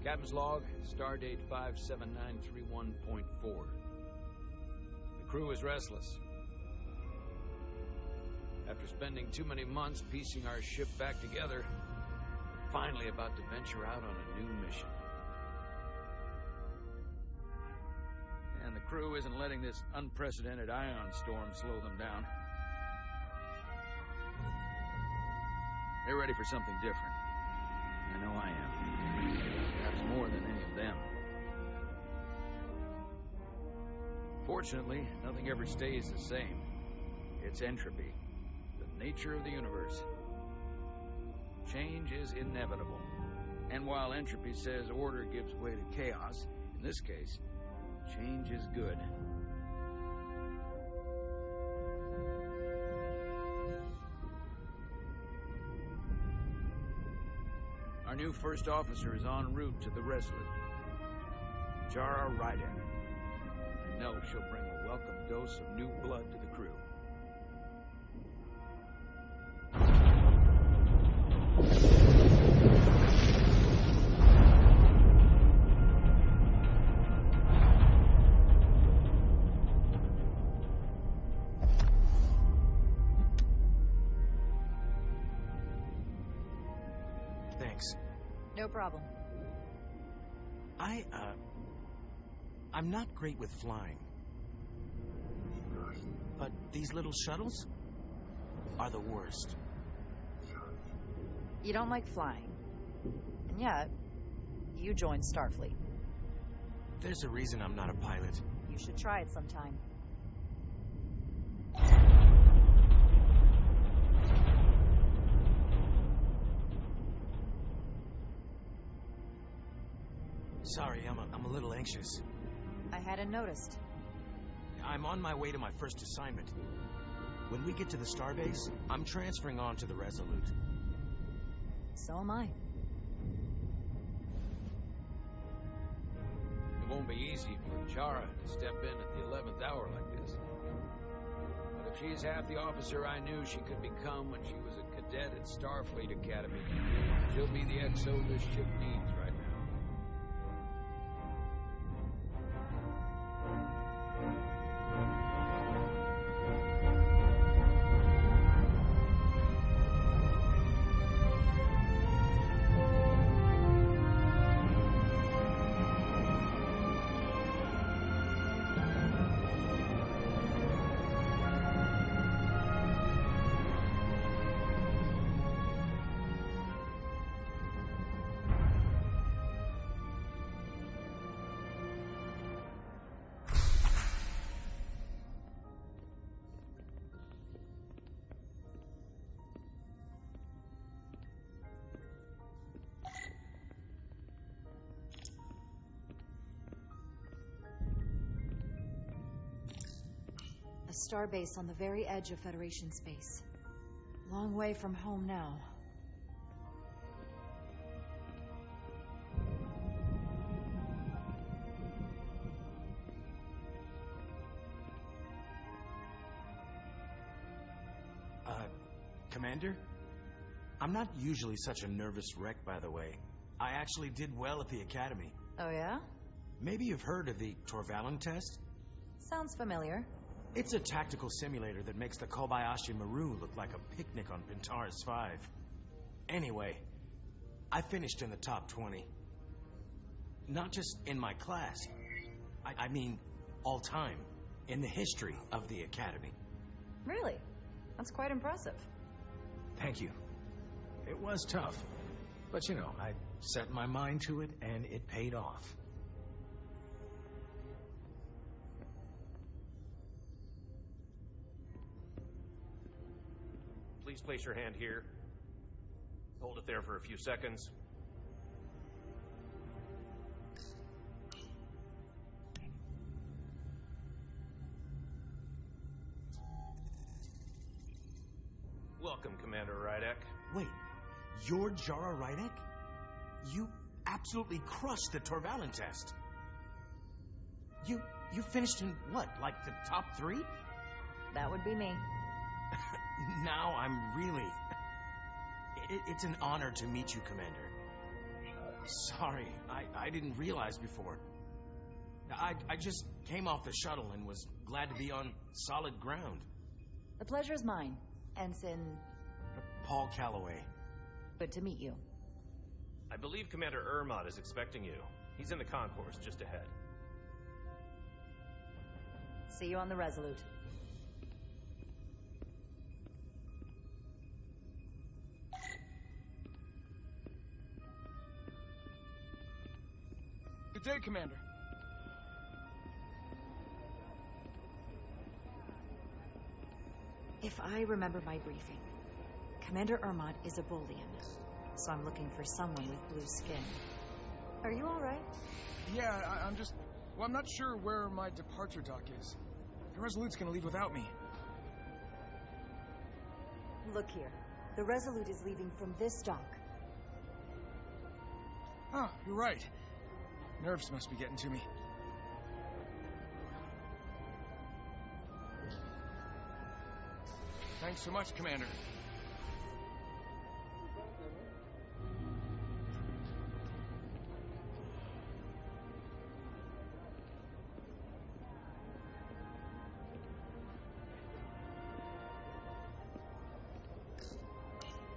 Captain's log, stardate 57931.4. The crew is restless. After spending too many months piecing our ship back together, we're finally about to venture out on a new mission. And the crew isn't letting this unprecedented ion storm slow them down. They're ready for something different. I know I am. Perhaps more than any of them. Fortunately, nothing ever stays the same. It's entropy, the nature of the universe. Change is inevitable. And while entropy says order gives way to chaos, in this case, change is good. Our new first officer is en route to the Resolute. Jara Rydek. I know she'll bring a welcome dose of new blood to the crew. No problem. I'm not great with flying. But these little shuttles are the worst. You don't like flying. And yet, you joined Starfleet. There's a reason I'm not a pilot. You should try it sometime. Sorry, I'm a little anxious. I hadn't noticed. I'm on my way to my first assignment. When we get to the starbase, I'm transferring on to the Resolute. So am I. It won't be easy for Jara to step in at the 11th hour like this. But if she's half the officer I knew she could become when she was a cadet at Starfleet Academy, she'll be the XO this ship needs right now. A starbase on the very edge of Federation space. Long way from home now. Commander? I'm not usually such a nervous wreck, by the way. I actually did well at the Academy. Oh yeah? Maybe you've heard of the Torvalin test? Sounds familiar. It's a tactical simulator that makes the Kobayashi Maru look like a picnic on Pintaris 5. Anyway, I finished in the top 20. Not just in my class. I mean, all time. In the history of the Academy. Really? That's quite impressive. Thank you. It was tough. But you know, I set my mind to it and it paid off. Please place your hand here. Hold it there for a few seconds. Welcome, Commander Rydek. Wait, you're Jara Rydek? You absolutely crushed the Torvalin test. You finished in what, like the top 3? That would be me. Now I'm really... It's an honor to meet you, Commander. Sorry, I didn't realize before. I just came off the shuttle and was glad to be on solid ground. The pleasure's mine, Ensign... Paul Calloway. Good to meet you. I believe Commander Ermot is expecting you. He's in the concourse just ahead. See you on the Resolute. Good day, Commander. If I remember my briefing, Commander Ermot is a Bolian, so I'm looking for someone with blue skin. Are you all right? Yeah, I'm just... Well, I'm not sure where my departure dock is. The Resolute's gonna leave without me. Look here. The Resolute is leaving from this dock. Oh, you're right. Nerves must be getting to me. Thanks so much, Commander.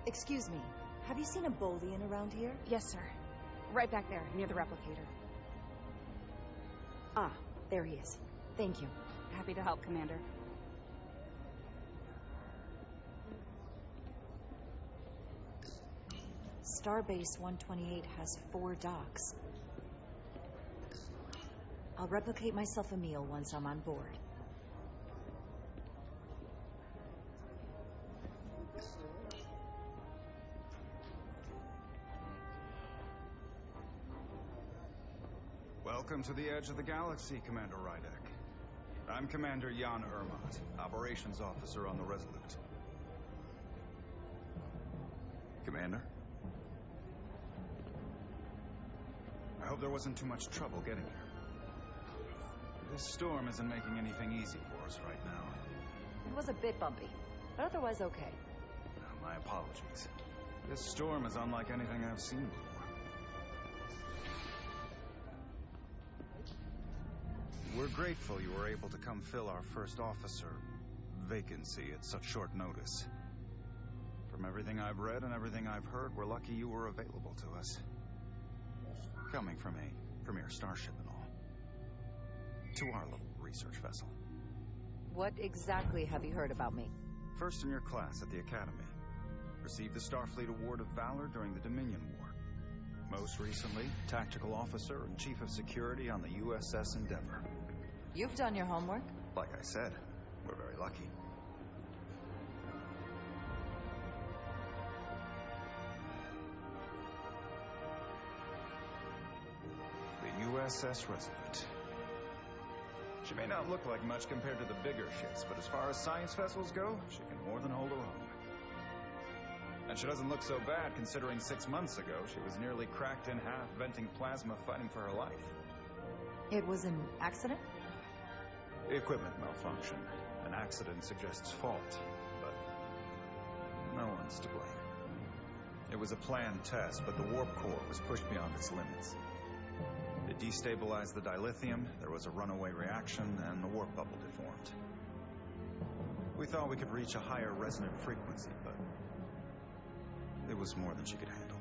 Excuse me, have you seen a Bolian around here? Yes, sir. Right back there, near the replicator. Ah, there he is. Thank you. Happy to help, Commander. Starbase 128 has 4 docks. I'll replicate myself a meal once I'm on board. Welcome to the edge of the galaxy, Commander Rydek. I'm Commander Jan Ermot, Operations Officer on the Resolute. Commander? I hope there wasn't too much trouble getting here. This storm isn't making anything easy for us right now. It was a bit bumpy, but otherwise okay. My apologies. This storm is unlike anything I've seen before. We're grateful you were able to come fill our first officer vacancy at such short notice. From everything I've read and everything I've heard, we're lucky you were available to us. Coming from a premier starship and all. To our little research vessel. What exactly have you heard about me? First in your class at the Academy. Received the Starfleet Award of Valor during the Dominion War. Most recently, Tactical Officer and Chief of Security on the USS Endeavor. You've done your homework. Like I said, we're very lucky. The USS Resurgence. She may not look like much compared to the bigger ships, but as far as science vessels go, she can more than hold her own. And she doesn't look so bad considering 6 months ago she was nearly cracked in half, venting plasma, fighting for her life. It was an accident? The equipment malfunctioned. An accident suggests fault, but no one's to blame. It was a planned test, but the warp core was pushed beyond its limits. It destabilized the dilithium, there was a runaway reaction, and the warp bubble deformed. We thought we could reach a higher resonant frequency, but it was more than she could handle.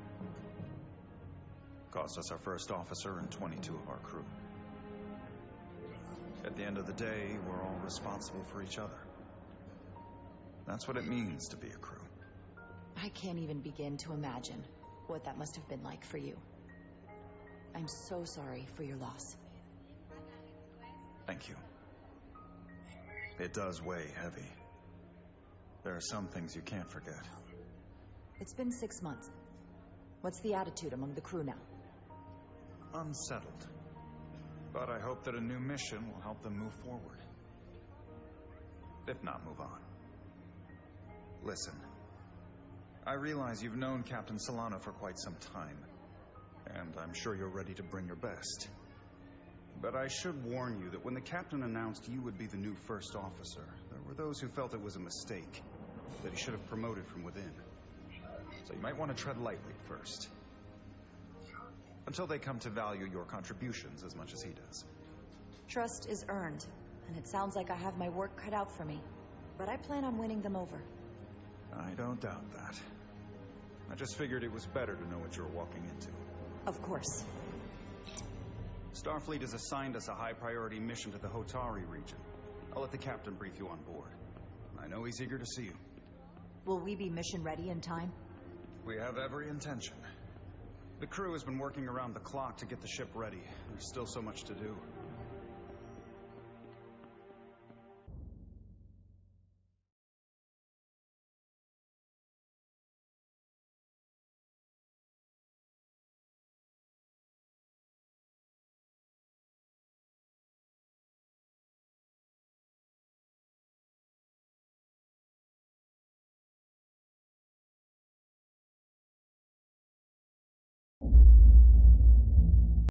Cost us our first officer and 22 of our crew. At the end of the day, we're all responsible for each other. That's what it means to be a crew. I can't even begin to imagine what that must have been like for you. I'm so sorry for your loss. Thank you. It does weigh heavy. There are some things you can't forget. It's been 6 months. What's the attitude among the crew now? Unsettled. But I hope that a new mission will help them move forward. If not, move on. Listen. I realize you've known Captain Solano for quite some time, and I'm sure you're ready to bring your best. But I should warn you that when the captain announced you would be the new first officer, there were those who felt it was a mistake, that he should have promoted from within. So you might want to tread lightly first. Until they come to value your contributions as much as he does. Trust is earned, and it sounds like I have my work cut out for me. But I plan on winning them over. I don't doubt that. I just figured it was better to know what you were walking into. Of course. Starfleet has assigned us a high-priority mission to the Hotari region. I'll let the captain brief you on board. I know he's eager to see you. Will we be mission ready in time? We have every intention. The crew has been working around the clock to get the ship ready. There's still so much to do.